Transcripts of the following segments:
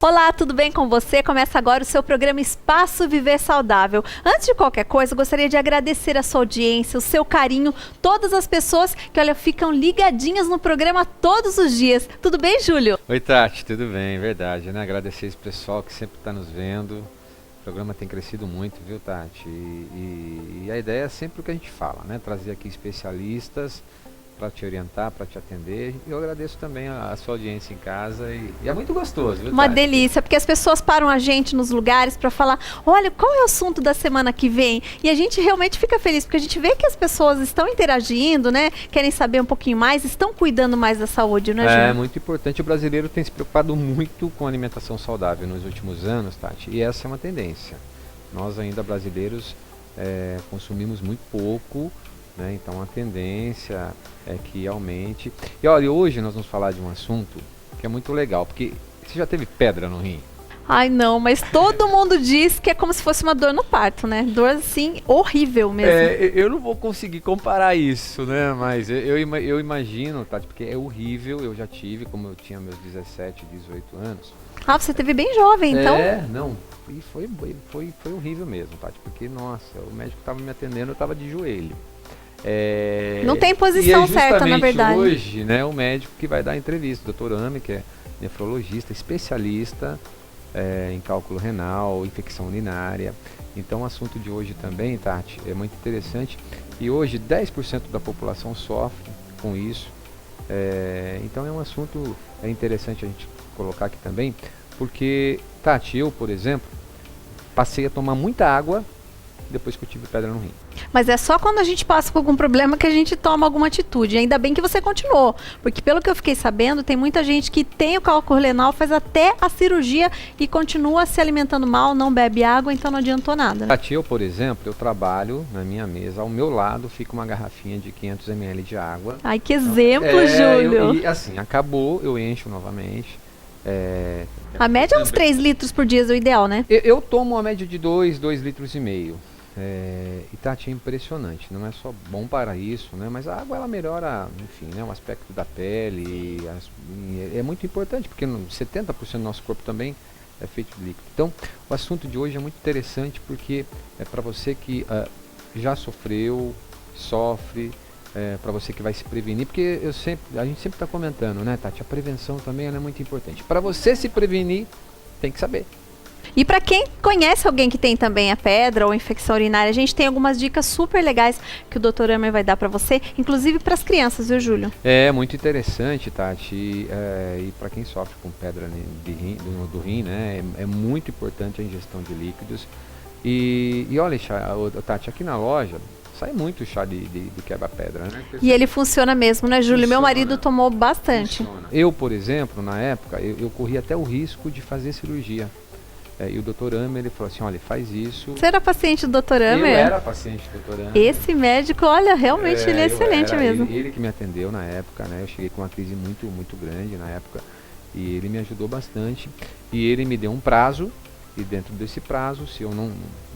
Olá, tudo bem com você? Começa agora o seu programa Espaço Viver Saudável. Antes de qualquer coisa, eu gostaria de agradecer a sua audiência, o seu carinho, todas as pessoas que, olha, ficam ligadinhas no programa todos os dias. Tudo bem, Júlio? Oi, Tati, tudo bem, verdade, né? Agradecer esse pessoal que sempre está nos vendo. O programa tem crescido muito, viu, Tati? E a ideia é sempre o que a gente fala, né? Trazer aqui especialistas para te orientar, para te atender. E eu agradeço também a sua audiência em casa e é muito gostoso, viu, Uma Tati? delícia, porque as pessoas param a gente nos lugares para falar, olha, qual é o assunto da semana que vem? E a gente realmente fica feliz, porque a gente vê que as pessoas estão interagindo, né? Querem saber um pouquinho mais, estão cuidando mais da saúde, né, Júlio? É muito importante. O brasileiro tem se preocupado muito com alimentação saudável nos últimos anos, Tati, e essa é uma tendência. Nós ainda brasileiros consumimos muito pouco, né? Então a tendência é que aumente. E olha, hoje nós vamos falar de um assunto que é muito legal, porque você já teve pedra no rim? Ai, não, mas todo mundo diz que é como se fosse uma dor no parto, né? Dor, assim, horrível mesmo. Eu não vou conseguir comparar isso, né? Mas eu imagino, Tati, porque é horrível. Eu já tive, como eu tinha meus 17, 18 anos. Ah, você teve bem jovem, então? Não. E foi horrível mesmo, Tati, porque, nossa, o médico estava me atendendo, eu estava de joelho. Não tem posição certa, na verdade. Hoje, né, o médico que vai dar a entrevista, o Dr. Ami, que é nefrologista, especialista em cálculo renal, infecção urinária. Então o assunto de hoje também, Tati, é muito interessante. E hoje 10% da população sofre com isso. Então é um assunto interessante a gente colocar aqui também, porque, Tati, eu, por exemplo, passei a tomar muita água depois que eu tive pedra no rim. Mas é só quando a gente passa por algum problema que a gente toma alguma atitude. Ainda bem que você continuou, porque pelo que eu fiquei sabendo, tem muita gente que tem o cálculo renal, faz até a cirurgia e continua se alimentando mal, não bebe água, então não adiantou nada. Tati, eu, por exemplo, eu trabalho na minha mesa, ao meu lado fica uma garrafinha de 500 ml de água. Ai, que exemplo, Júlio! E assim, acabou, eu encho novamente. A média é uns 3 litros por dia, é o ideal, né? Eu tomo uma média de 2,5 litros. E, Tati, é impressionante, não é só bom para isso, né? Mas a água ela melhora, enfim, né, o aspecto da pele, é muito importante, porque 70% do nosso corpo também é feito de líquido. Então, o assunto de hoje é muito interessante porque é para você que já sofreu, sofre, para você que vai se prevenir, porque a gente sempre está comentando, né, Tati? A prevenção também ela é muito importante. Para você se prevenir, tem que saber. E para quem conhece alguém que tem também a pedra ou infecção urinária, a gente tem algumas dicas super legais que o Dr. Amer vai dar para você, inclusive para as crianças, viu, Júlio? É muito interessante, Tati, e para quem sofre com pedra do rim, né, é muito importante a ingestão de líquidos. E olha, Tati, aqui na loja sai muito chá de quebra-pedra, né? E ele funciona mesmo, né, Júlio? Funciona. Meu marido tomou bastante. Funciona. Eu, por exemplo, na época, eu corri até o risco de fazer cirurgia. E o Dr. Amer, ele falou assim, olha, faz isso. Você era paciente do Dr. Amer? Eu era paciente do Dr. Amer. Esse médico, olha, realmente ele é excelente mesmo. Ele que me atendeu na época, né? Eu cheguei com uma crise muito, muito grande na época. E ele me ajudou bastante. E ele me deu um prazo. E dentro desse prazo, se eu não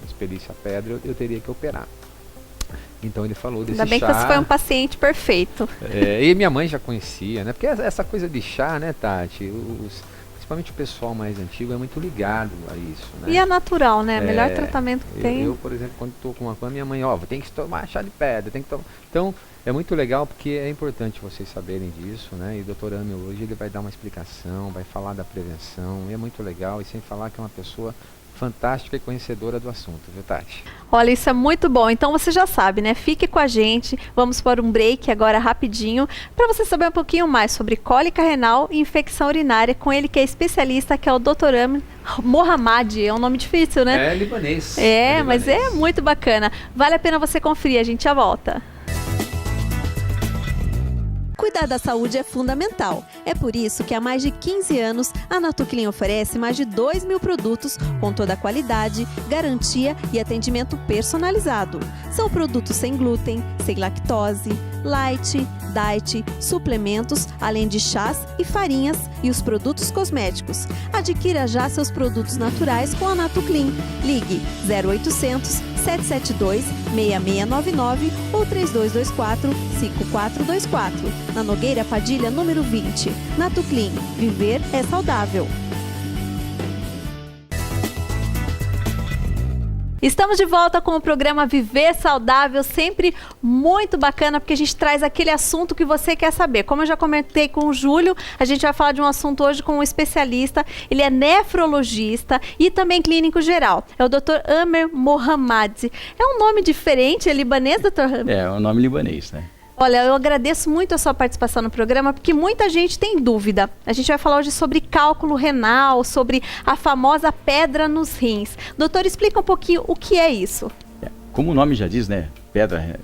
expelisse a pedra, eu teria que operar. Então ele falou desse chá. Ainda bem que você foi um paciente perfeito. E minha mãe já conhecia, né? Porque essa coisa de chá, né, Tati? Principalmente o pessoal mais antigo é muito ligado a isso, né? E é natural, né? Melhor tratamento que tem. Eu, por exemplo, quando estou com uma coisa, minha mãe, tem que tomar chá de pedra, tem que tomar. Então, é muito legal porque é importante vocês saberem disso, né? E o Dr. Amer hoje ele vai dar uma explicação, vai falar da prevenção, e é muito legal, e sem falar que é uma pessoa fantástica e conhecedora do assunto, viu, Tati? Olha, isso é muito bom. Então você já sabe, né? Fique com a gente. Vamos para um break agora rapidinho para você saber um pouquinho mais sobre cólica renal e infecção urinária com ele que é especialista, que é o Dr. Amer Mohammad. É um nome difícil, né? É libanês. Mas é muito bacana. Vale a pena você conferir. A gente já volta. Cuidar da saúde é fundamental. É por isso que há mais de 15 anos a Natuclean oferece mais de 2.000 produtos com toda a qualidade, garantia e atendimento personalizado. São produtos sem glúten, sem lactose, light, diet, suplementos, além de chás e farinhas e os produtos cosméticos. Adquira já seus produtos naturais com a Natuclean. Ligue 0800 772 6699 ou 3224 5424. Na Nogueira Padilha, número 20. Natuclean. Viver é saudável. Estamos de volta com o programa Viver Saudável, sempre muito bacana, porque a gente traz aquele assunto que você quer saber. Como eu já comentei com o Júlio, a gente vai falar de um assunto hoje com um especialista. Ele é nefrologista e também clínico geral. É o Dr. Amer Mohammadi. É um nome diferente, é libanês, Dr. Amer? É um nome libanês, né? Olha, eu agradeço muito a sua participação no programa, porque muita gente tem dúvida. A gente vai falar hoje sobre cálculo renal, sobre a famosa pedra nos rins. Doutor, explica um pouquinho o que é isso. Como o nome já diz, né?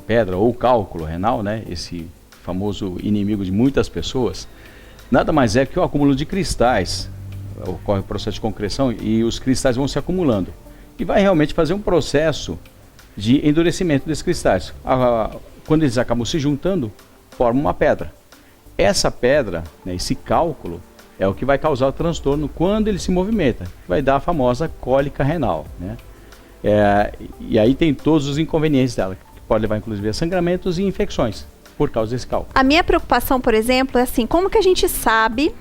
Pedra ou cálculo renal, né? Esse famoso inimigo de muitas pessoas, nada mais é que o acúmulo de cristais. Ocorre o processo de concreção e os cristais vão se acumulando. E vai realmente fazer um processo de endurecimento desses cristais. Quando eles acabam se juntando, forma uma pedra. Essa pedra, né, esse cálculo, é o que vai causar o transtorno quando ele se movimenta. Vai dar a famosa cólica renal, né? E aí tem todos os inconvenientes dela, que pode levar inclusive a sangramentos e infecções por causa desse cálculo. A minha preocupação, por exemplo, é assim, como que a gente sabe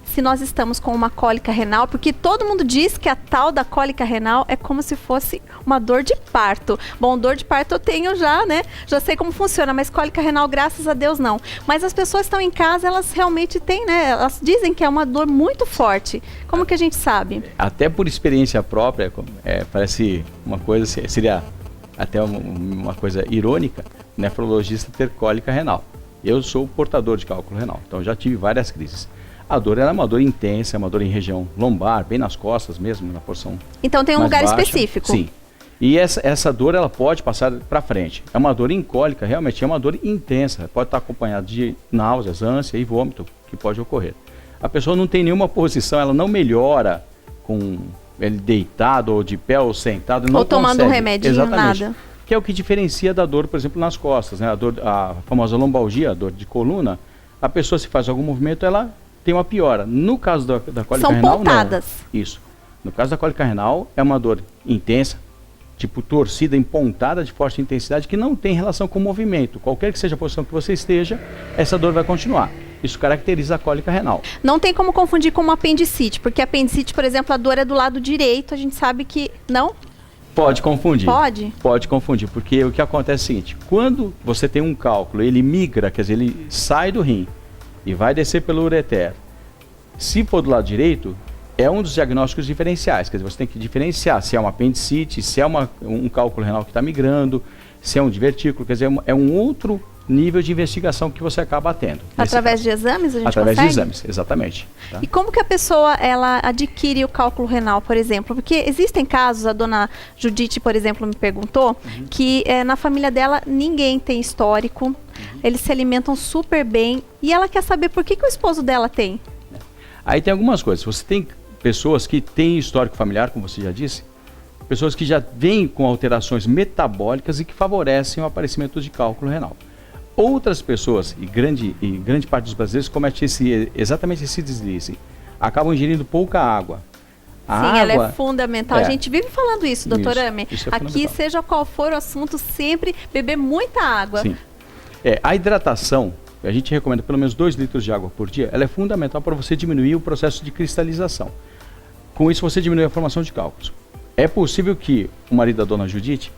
se nós estamos com uma cólica renal? Porque todo mundo diz que a tal da cólica renal é como se fosse uma dor de parto. Bom, dor de parto eu tenho já, né? Já sei como funciona, mas cólica renal, graças a Deus, não. Mas as pessoas estão em casa, elas realmente têm, né? Elas dizem que é uma dor muito forte. Como que a gente sabe? Até por experiência própria, parece uma coisa, seria até uma coisa irônica, nefrologista ter cólica renal. Eu sou portador de cálculo renal, então já tive várias crises. A dor é uma dor intensa, é uma dor em região lombar, bem nas costas mesmo, na porção. Então tem um lugar baixa. específico. Sim. E essa dor ela pode passar para frente. É uma dor incólica, realmente é uma dor intensa. Pode estar acompanhada de náuseas, ânsia e vômito que pode ocorrer. A pessoa não tem nenhuma posição, ela não melhora com ele deitado ou de pé ou sentado. Não ou tomando consegue. Um remedinho, exatamente. Nada. Que é o que diferencia da dor, por exemplo, nas costas, né? A famosa lombalgia, a dor de coluna. A pessoa, se faz algum movimento, ela tem uma piora. No caso da cólica renal, pontadas. Não. Isso. No caso da cólica renal, é uma dor intensa, tipo torcida, empontada, de forte intensidade, que não tem relação com o movimento. Qualquer que seja a posição que você esteja, essa dor vai continuar. Isso caracteriza a cólica renal. Não tem como confundir com uma apendicite, porque a apendicite, por exemplo, a dor é do lado direito, a gente sabe que... Não? Pode confundir. Pode? Pode confundir, porque o que acontece é o seguinte, quando você tem um cálculo, ele migra, quer dizer, ele sai do rim, e vai descer pelo ureter. Se for do lado direito, é um dos diagnósticos diferenciais. Quer dizer, você tem que diferenciar se é uma apendicite, se é um cálculo renal que está migrando, se é um divertículo. Quer dizer, é um outro nível de investigação que você acaba tendo. Através de exames a gente Através consegue? de exames, exatamente. Tá? E como que a pessoa ela adquire o cálculo renal, por exemplo? Porque existem casos, a dona Judite, por exemplo, me perguntou, que na família dela ninguém tem histórico, eles se alimentam super bem e ela quer saber por que o esposo dela tem. Aí tem algumas coisas. Você tem pessoas que têm histórico familiar, como você já disse, pessoas que já vêm com alterações metabólicas e que favorecem o aparecimento de cálculo renal. Outras pessoas, e grande parte dos brasileiros, comete exatamente esse deslize. Acabam ingerindo pouca água. Ela é fundamental. A gente vive falando isso, doutor Amer. Aqui, seja qual for o assunto, sempre beber muita água. Sim. A hidratação, a gente recomenda pelo menos 2 litros de água por dia, ela é fundamental para você diminuir o processo de cristalização. Com isso, você diminui a formação de cálculos. É possível que o marido da dona Judite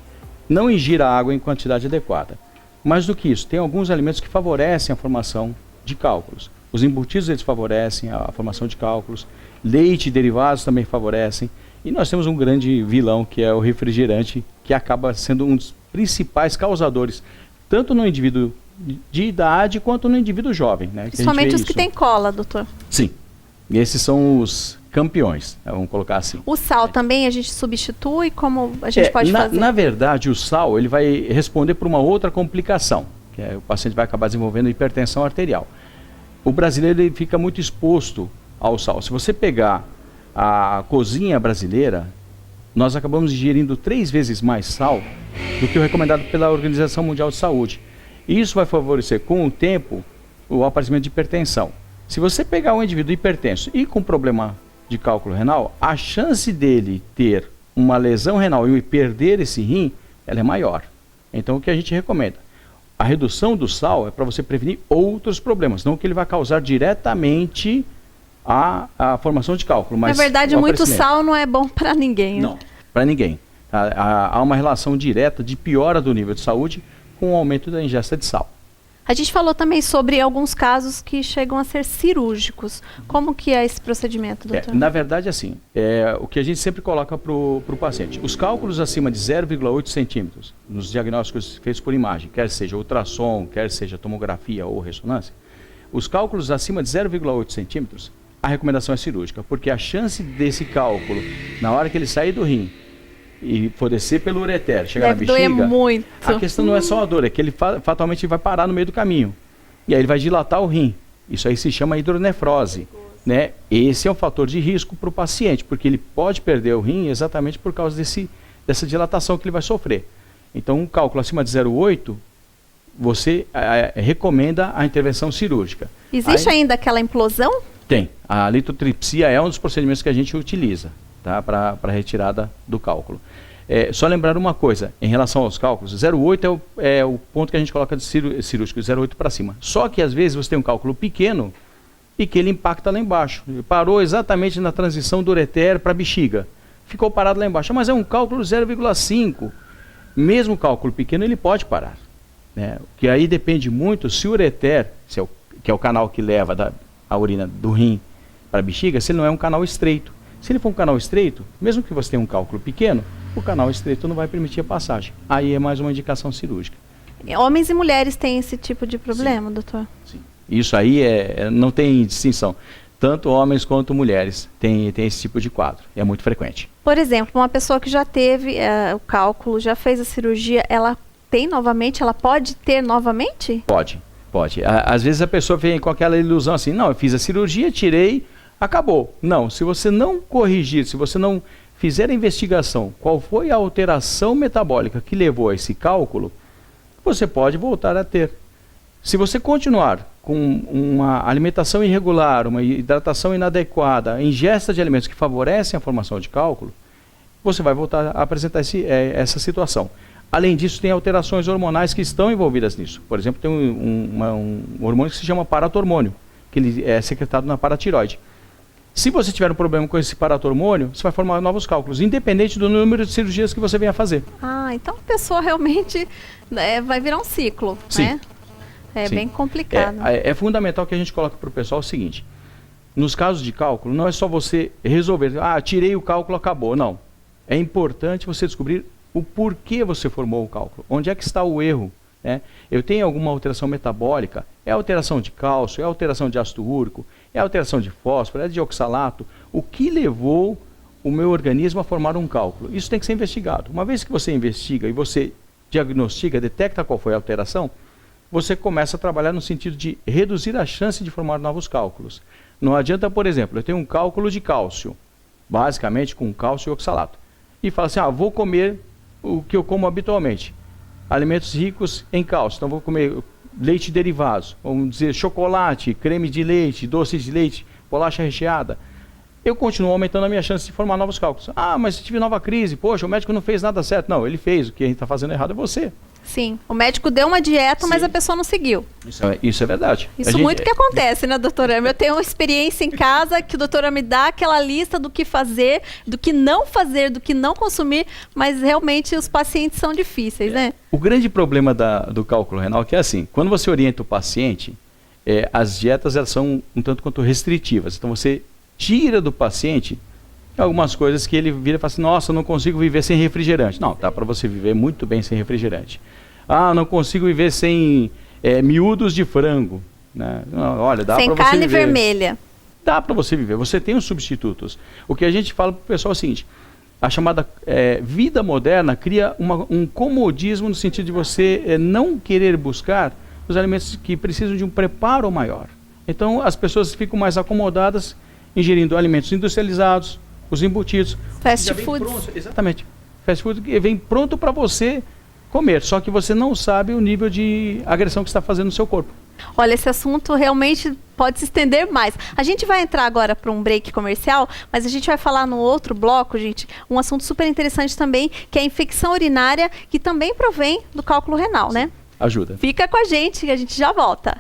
não ingira água em quantidade adequada. Mais do que isso, tem alguns alimentos que favorecem a formação de cálculos. Os embutidos, eles favorecem a formação de cálculos. Leite e derivados também favorecem. E nós temos um grande vilão, que é o refrigerante, que acaba sendo um dos principais causadores, tanto no indivíduo de idade quanto no indivíduo jovem. Né? Principalmente os que têm cola, doutor. Sim. E esses são os campeões, né? Vamos colocar assim. O sal também a gente substitui? Como a gente pode fazer? Na verdade, o sal ele vai responder por uma outra complicação, que é o paciente vai acabar desenvolvendo hipertensão arterial. O brasileiro ele fica muito exposto ao sal. Se você pegar a cozinha brasileira, nós acabamos ingerindo 3 vezes mais sal do que o recomendado pela Organização Mundial de Saúde. E isso vai favorecer, com o tempo, o aparecimento de hipertensão. Se você pegar um indivíduo hipertenso e com problema de cálculo renal, a chance dele ter uma lesão renal e perder esse rim, ela é maior. Então, o que a gente recomenda? A redução do sal é para você prevenir outros problemas, não que ele vai causar diretamente a formação de cálculo. Mas na verdade, muito sal não é bom para ninguém. Não, para ninguém. Há uma relação direta de piora do nível de saúde com o aumento da ingesta de sal. A gente falou também sobre alguns casos que chegam a ser cirúrgicos. Como que é esse procedimento, doutor? Na verdade, assim, o que a gente sempre coloca para o paciente. Os cálculos acima de 0,8 centímetros, nos diagnósticos feitos por imagem, quer seja ultrassom, quer seja tomografia ou ressonância, os cálculos acima de 0,8 centímetros, a recomendação é cirúrgica, porque a chance desse cálculo, na hora que ele sair do rim, e for descer pelo ureter, chegar na bexiga, doer muito. A questão não é só a dor, é que ele fatalmente vai parar no meio do caminho. E aí ele vai dilatar o rim. Isso aí se chama hidronefrose. Né? Esse é um fator de risco para o paciente, porque ele pode perder o rim exatamente por causa dessa dilatação que ele vai sofrer. Então, um cálculo acima de 0,8, você recomenda a intervenção cirúrgica. Existe ainda aquela implosão? Tem. A litotripsia é um dos procedimentos que a gente utiliza, tá? Para retirada do cálculo. Só lembrar uma coisa, em relação aos cálculos, 0,8 é o ponto que a gente coloca de cirúrgico, 0,8 para cima. Só que às vezes você tem um cálculo pequeno e que ele impacta lá embaixo. Ele parou exatamente na transição do ureter para a bexiga. Ficou parado lá embaixo. Mas é um cálculo 0,5. Mesmo cálculo pequeno, ele pode parar. Né? Que aí depende muito se o ureter, que é o canal que leva a urina do rim para a bexiga, se ele não é um canal estreito. Se ele for um canal estreito, mesmo que você tenha um cálculo pequeno, o canal estreito não vai permitir a passagem. Aí é mais uma indicação cirúrgica. Homens e mulheres têm esse tipo de problema, Sim. doutor? Sim. Isso aí não tem distinção. Tanto homens quanto mulheres têm esse tipo de quadro. É muito frequente. Por exemplo, uma pessoa que já teve o cálculo, já fez a cirurgia, ela tem novamente? Ela pode ter novamente? Pode. Às vezes a pessoa vem com aquela ilusão assim, não, eu fiz a cirurgia, tirei, acabou. Não, se você não corrigir, se você não fizer a investigação, qual foi a alteração metabólica que levou a esse cálculo, você pode voltar a ter. Se você continuar com uma alimentação irregular, uma hidratação inadequada, ingesta de alimentos que favorecem a formação de cálculo, você vai voltar a apresentar essa situação. Além disso, tem alterações hormonais que estão envolvidas nisso. Por exemplo, tem um hormônio que se chama paratormônio, que ele é secretado na paratiroide. Se você tiver um problema com esse paratormônio, você vai formar novos cálculos, independente do número de cirurgias que você venha fazer. Então a pessoa realmente vai virar um ciclo, Sim. né? Sim. Bem complicado. É fundamental que a gente coloque para o pessoal o seguinte, nos casos de cálculo, não é só você resolver, tirei o cálculo, acabou. Não. É importante você descobrir o porquê você formou o cálculo, onde é que está o erro. Né? Eu tenho alguma alteração metabólica, é alteração de cálcio, é alteração de ácido úrico, é alteração de fósforo, é de oxalato. O que levou o meu organismo a formar um cálculo? Isso tem que ser investigado. Uma vez que você investiga e você diagnostica, detecta qual foi a alteração, você começa a trabalhar no sentido de reduzir a chance de formar novos cálculos. Não adianta, por exemplo, eu tenho um cálculo de cálcio, basicamente com cálcio e oxalato, e fala assim, vou comer o que eu como habitualmente, alimentos ricos em cálcio, então vou comer leite e derivados, vamos dizer chocolate, creme de leite, doce de leite, bolacha recheada. Eu continuo aumentando a minha chance de formar novos cálculos. Mas se tive nova crise, poxa, o médico não fez nada certo. Não, ele fez, o que a gente está fazendo errado é você. Sim, o médico deu uma dieta, Sim. Mas a pessoa não seguiu. Isso é verdade. Isso muito que acontece, né, doutora? Eu tenho uma experiência em casa que o doutora me dá aquela lista do que fazer, do que não consumir, mas realmente os pacientes são difíceis, né? O grande problema do cálculo renal é que é assim, quando você orienta o paciente, as dietas elas são um tanto quanto restritivas. Então você tira do paciente algumas coisas que ele vira e fala assim, nossa, eu não consigo viver sem refrigerante. Não, dá para você viver muito bem sem refrigerante. Não consigo viver sem miúdos de frango. Né? Não, olha, dá para você viver. Sem carne vermelha. Dá para você viver, você tem os substitutos. O que a gente fala para o pessoal é o seguinte, a chamada vida moderna cria um comodismo no sentido de você não querer buscar os alimentos que precisam de um preparo maior. Então as pessoas ficam mais acomodadas ingerindo alimentos industrializados, os embutidos. Fast food. Exatamente. Fast food que vem pronto para você comer, só que você não sabe o nível de agressão que está fazendo no seu corpo. Olha, esse assunto realmente pode se estender mais. A gente vai entrar agora para um break comercial, mas a gente vai falar no outro bloco, gente, um assunto super interessante também, que é a infecção urinária, que também provém do cálculo renal, né? Ajuda. Fica com a gente, que a gente já volta.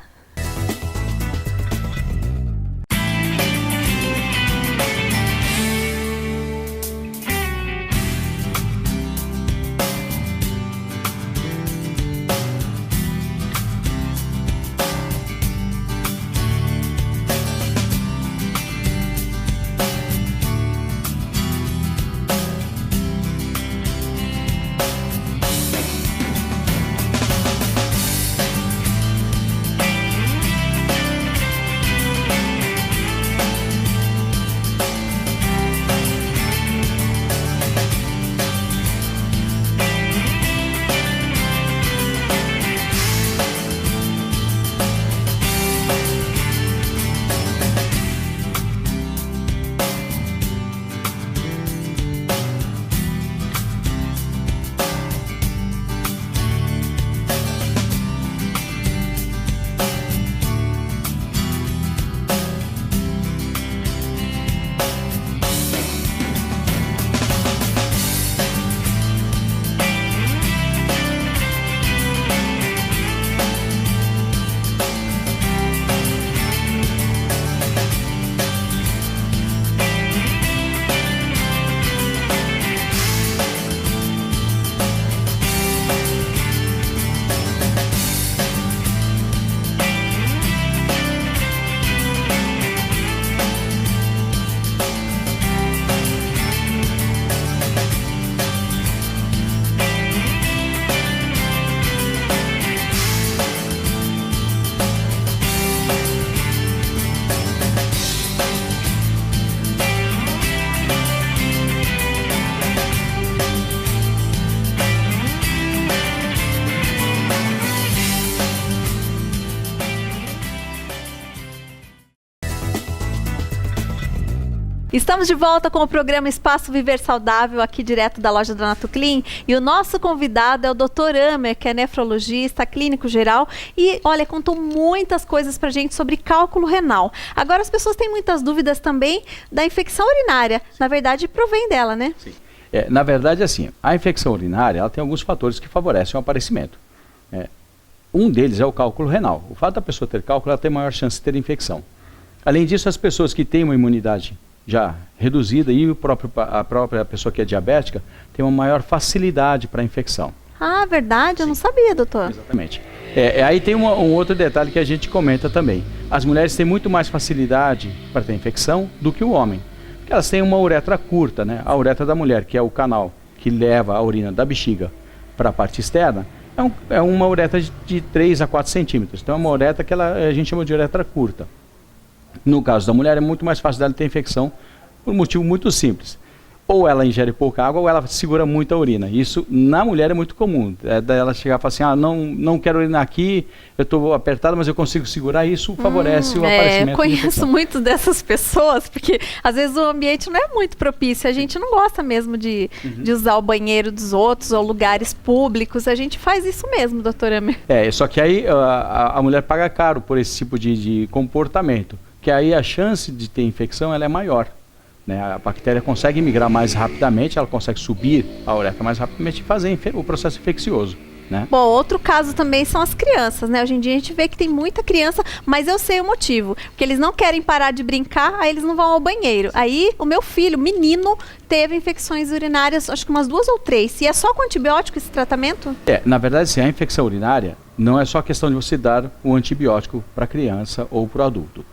Estamos de volta com o programa Espaço Viver Saudável, aqui direto da loja da Natuclean. E o nosso convidado é o Dr. Amer, que é nefrologista, clínico geral. E, olha, contou muitas coisas pra gente sobre cálculo renal. Agora as pessoas têm muitas dúvidas também da infecção urinária. Na verdade, provém dela, né? Sim. Na verdade, assim, a infecção urinária ela tem alguns fatores que favorecem o aparecimento. Um deles é o cálculo renal. O fato da pessoa ter cálculo, ela tem maior chance de ter infecção. Além disso, as pessoas que têm uma imunidade já reduzida e a própria pessoa que é diabética tem uma maior facilidade para a infecção. Ah, verdade? Eu não sabia, doutor. Exatamente. Aí tem um outro detalhe que a gente comenta também. As mulheres têm muito mais facilidade para ter infecção do que o homem. Porque elas têm uma uretra curta, né? A uretra da mulher, que é o canal que leva a urina da bexiga para a parte externa, é uma uretra de 3 a 4 centímetros. Então é uma uretra que a gente chama de uretra curta. No caso da mulher, é muito mais fácil dela ter infecção por um motivo muito simples. Ou ela ingere pouca água ou ela segura muita urina. Isso, na mulher, é muito comum. Ela chegar e falar assim, não quero urinar aqui, eu estou apertada, mas eu consigo segurar. Isso favorece o aparecimento de conheço infecção. muito dessas pessoas, porque às vezes o ambiente não é muito propício. A gente não gosta mesmo de usar o banheiro dos outros ou lugares públicos. A gente faz isso mesmo, doutora Amer. Só que aí a mulher paga caro por esse tipo de comportamento. Que aí a chance de ter infecção ela é maior. Né? A bactéria consegue migrar mais rapidamente, ela consegue subir a uretra mais rapidamente e fazer o processo infeccioso. Né? Bom, outro caso também são as crianças, né? Hoje em dia a gente vê que tem muita criança, mas eu sei o motivo. Porque eles não querem parar de brincar, aí eles não vão ao banheiro. Aí o meu filho, menino, teve infecções urinárias, acho que umas 2 ou 3. E é só com antibiótico esse tratamento? Na verdade, sim, a infecção urinária não é só questão de você dar o antibiótico para a criança ou para o adulto.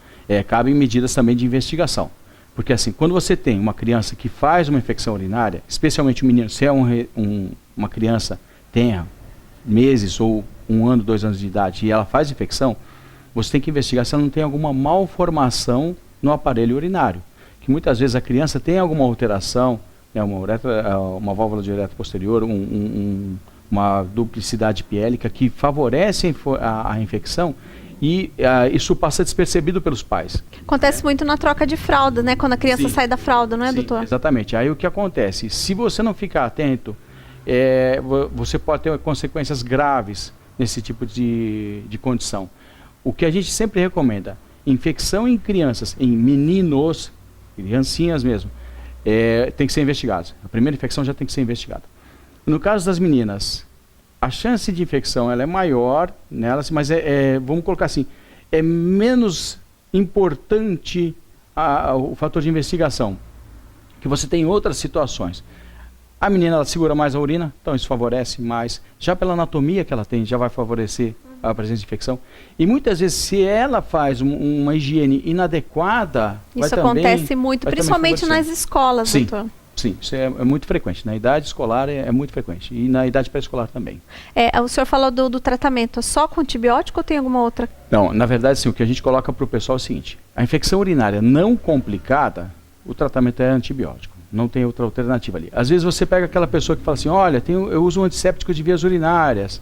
Cabem medidas também de investigação. Porque assim, quando você tem uma criança que faz uma infecção urinária, especialmente um menino, se é uma criança tenha meses ou 1 ano, 2 anos de idade e ela faz infecção, você tem que investigar se ela não tem alguma malformação no aparelho urinário. Que muitas vezes a criança tem alguma alteração, uma válvula de uretra posterior, uma duplicidade piélica que favorece a infecção. E isso passa despercebido pelos pais. Acontece muito na troca de fralda, né? Quando a criança sai da fralda, não é, doutor? Exatamente. Aí o que acontece? Se você não ficar atento, você pode ter consequências graves nesse tipo de condição. O que a gente sempre recomenda, infecção em crianças, em meninos, criancinhas mesmo, tem que ser investigados. A primeira infecção já tem que ser investigada. No caso das meninas, a chance de infecção ela é maior nelas, mas vamos colocar assim, é menos importante o fator de investigação, que você tem outras situações. A menina ela segura mais a urina, então isso favorece mais. Já pela anatomia que ela tem, já vai favorecer a presença de infecção. E muitas vezes, se ela faz uma higiene inadequada, isso acontece muito, principalmente nas escolas, doutor. Sim, isso é muito frequente. Na idade escolar é muito frequente. E na idade pré-escolar também. O senhor falou do tratamento só com antibiótico ou tem alguma outra? Não, na verdade, sim. O que a gente coloca para o pessoal é o seguinte. A infecção urinária não complicada, o tratamento é antibiótico. Não tem outra alternativa ali. Às vezes você pega aquela pessoa que fala assim, olha, eu uso um antisséptico de vias urinárias.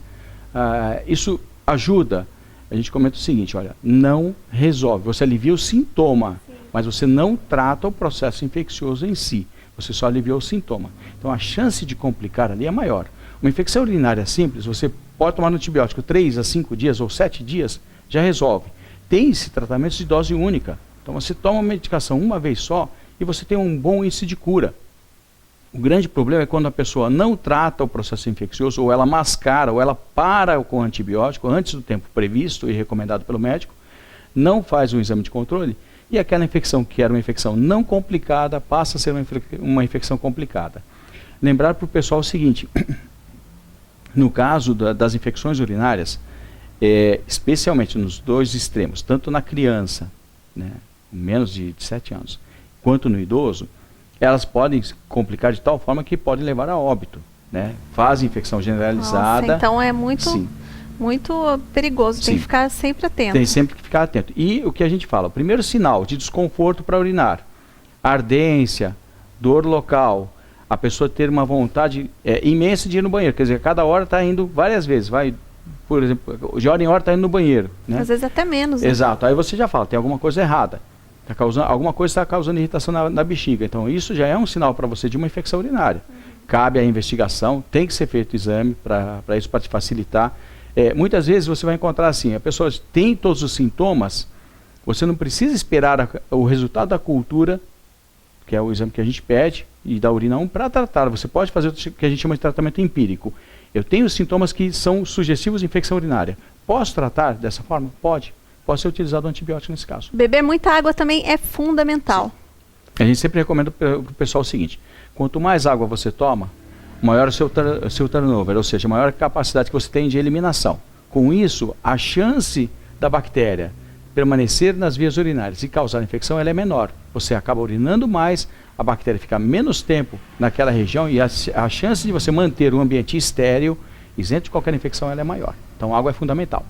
Isso ajuda. A gente comenta o seguinte, olha, não resolve. Você alivia o sintoma, mas você não trata o processo infeccioso em si. Você só aliviou o sintoma. Então a chance de complicar ali é maior. Uma infecção urinária simples, você pode tomar um antibiótico 3 a 5 dias ou 7 dias, já resolve. Tem-se tratamentos de dose única. Então você toma a medicação uma vez só e você tem um bom índice de cura. O grande problema é quando a pessoa não trata o processo infeccioso, ou ela mascara, ou ela para com o antibiótico antes do tempo previsto e recomendado pelo médico, não faz um exame de controle, e aquela infecção que era uma infecção não complicada passa a ser uma infecção complicada. Lembrar para o pessoal o seguinte, no caso das infecções urinárias, especialmente nos dois extremos, tanto na criança, né, menos de 7 anos, quanto no idoso, elas podem complicar de tal forma que podem levar a óbito. Né? Faz infecção generalizada. Nossa, então é muito perigoso, tem que ficar sempre atento. Tem sempre que ficar atento. E o que a gente fala, o primeiro sinal de desconforto para urinar, ardência, dor local, a pessoa ter uma vontade imensa de ir no banheiro, quer dizer, cada hora está indo várias vezes, vai, por exemplo, de hora em hora está indo no banheiro. Né? Às vezes até menos. Né? Exato, aí você já fala, tem alguma coisa errada. Alguma coisa está causando irritação na bexiga. Então, isso já é um sinal para você de uma infecção urinária. Cabe a investigação, tem que ser feito o exame para isso, para te facilitar. Muitas vezes você vai encontrar assim, a pessoa tem todos os sintomas, você não precisa esperar o resultado da cultura, que é o exame que a gente pede, e da urina 1 para tratar. Você pode fazer o que a gente chama de tratamento empírico. Eu tenho sintomas que são sugestivos de infecção urinária. Posso tratar dessa forma? Pode. Pode ser utilizado o antibiótico nesse caso. Beber muita água também é fundamental. Sim. A gente sempre recomenda para o pessoal o seguinte, quanto mais água você toma, maior o seu turnover, ou seja, maior a capacidade que você tem de eliminação. Com isso, a chance da bactéria permanecer nas vias urinárias e causar infecção ela é menor. Você acaba urinando mais, a bactéria fica menos tempo naquela região e a chance de você manter um ambiente estéril, isento de qualquer infecção, ela é maior. Então, a água é fundamental.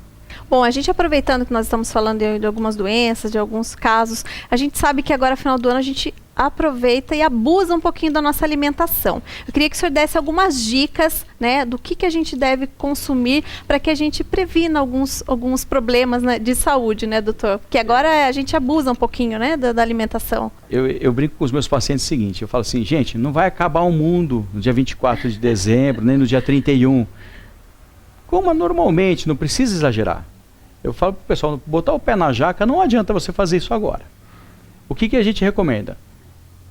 Bom, a gente aproveitando que nós estamos falando de algumas doenças, de alguns casos, a gente sabe que agora, final do ano, a gente aproveita e abusa um pouquinho da nossa alimentação. Eu queria que o senhor desse algumas dicas, né, do que a gente deve consumir para que a gente previna alguns problemas, né, de saúde, né, doutor? Porque agora a gente abusa um pouquinho, né, da alimentação. Eu brinco com os meus pacientes o seguinte, eu falo assim, gente, não vai acabar o mundo no dia 24 de dezembro, nem no dia 31. Coma normalmente, não precisa exagerar. Eu falo para o pessoal, botar o pé na jaca, não adianta você fazer isso agora. O que a gente recomenda?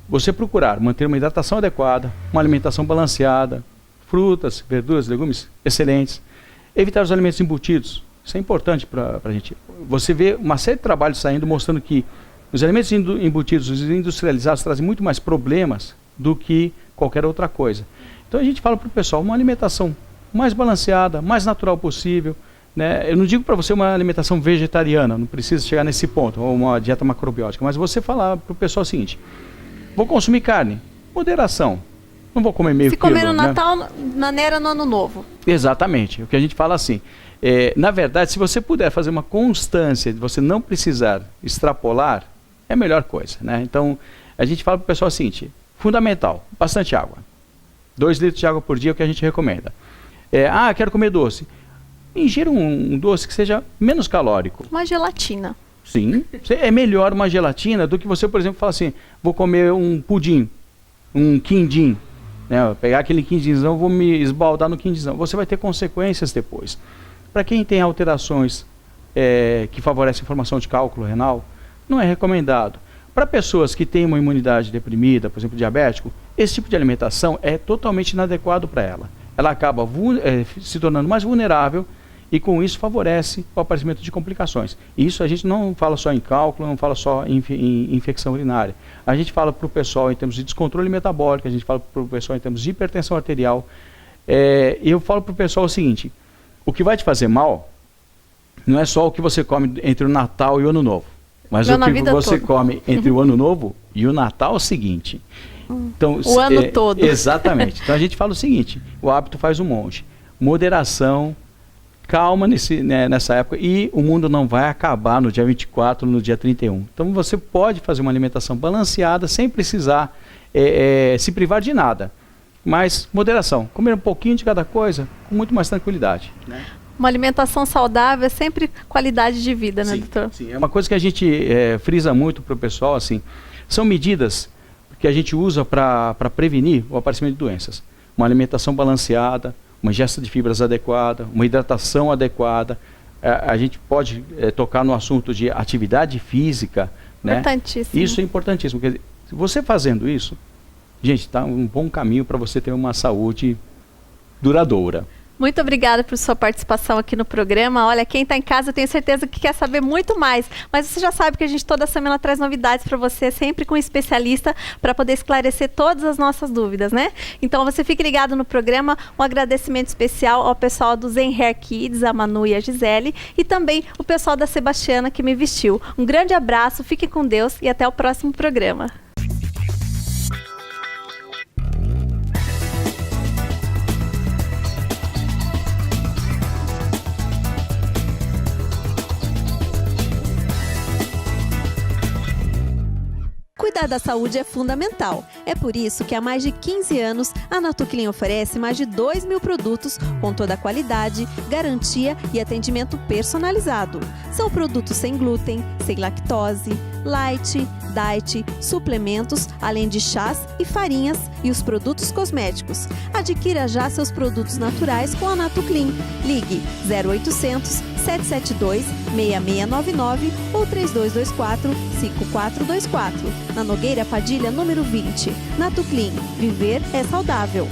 Você procurar manter uma hidratação adequada, uma alimentação balanceada, frutas, verduras, legumes excelentes, evitar os alimentos embutidos, isso é importante para a gente. Você vê uma série de trabalhos saindo mostrando que os alimentos embutidos, os industrializados, trazem muito mais problemas do que qualquer outra coisa. Então a gente fala para o pessoal, uma alimentação mais balanceada, mais natural possível, né? Eu não digo para você uma alimentação vegetariana, não precisa chegar nesse ponto, ou uma dieta macrobiótica, mas você falar para o pessoal o seguinte, vou consumir carne, moderação, não vou comer meio quilo. Se comer no Natal, maneira no Ano Novo. Exatamente, o que a gente fala assim, na verdade, se você puder fazer uma constância de você não precisar extrapolar, é a melhor coisa, né? Então, a gente fala para o pessoal o seguinte, fundamental, bastante água, 2 litros de água por dia é o que a gente recomenda. Quero comer doce. Ingira um doce que seja menos calórico. Uma gelatina. Sim, é melhor uma gelatina do que você, por exemplo, falar assim, vou comer um pudim, um quindim, né? Pegar aquele quindinzão, vou me esbaldar no quindinzão. Você vai ter consequências depois. Para quem tem alterações que favorecem a formação de cálculo renal, não é recomendado. Para pessoas que têm uma imunidade deprimida, por exemplo, diabético, esse tipo de alimentação é totalmente inadequado para ela. Ela acaba se tornando mais vulnerável e com isso favorece o aparecimento de complicações. E isso a gente não fala só em cálculo, não fala só em infecção urinária. A gente fala para o pessoal em termos de descontrole metabólico, a gente fala para o pessoal em termos de hipertensão arterial. Eu falo para o pessoal o seguinte, o que vai te fazer mal não é só o que você come entre o Natal e o Ano Novo, mas o que você come entre o Ano Novo e o Natal seguinte. Então, o ano todo. Exatamente. Então a gente fala o seguinte, o hábito faz o monge. Moderação, calma nessa época e o mundo não vai acabar no dia 24, no dia 31. Então você pode fazer uma alimentação balanceada sem precisar se privar de nada. Mas moderação, comer um pouquinho de cada coisa com muito mais tranquilidade. Né? Uma alimentação saudável é sempre qualidade de vida, né, doutor? Sim, é uma coisa que a gente frisa muito para o pessoal, assim, são medidas que a gente usa para prevenir o aparecimento de doenças. Uma alimentação balanceada, uma ingesta de fibras adequada, uma hidratação adequada. A gente pode tocar no assunto de atividade física. Importantíssimo. Né? Isso é importantíssimo. Quer dizer, você fazendo isso, gente, está um bom caminho para você ter uma saúde duradoura. Muito obrigada por sua participação aqui no programa. Olha, quem está em casa, eu tenho certeza que quer saber muito mais. Mas você já sabe que a gente toda semana traz novidades para você, sempre com um especialista, para poder esclarecer todas as nossas dúvidas, né? Então você fique ligado no programa. Um agradecimento especial ao pessoal do Zen Hair Kids, a Manu e a Gisele, e também o pessoal da Sebastiana que me vestiu. Um grande abraço, fique com Deus e até o próximo programa. Cuidar da saúde é fundamental. É por isso que há mais de 15 anos a Natuclean oferece mais de 2.000 produtos com toda a qualidade, garantia e atendimento personalizado. São produtos sem glúten, sem lactose, light, diet, suplementos, além de chás e farinhas e os produtos cosméticos. Adquira já seus produtos naturais com a Natuclean. Ligue 0800 772 6699 ou 3224 5424. Na Nogueira Padilha, número 20. Natuclean. Viver é saudável.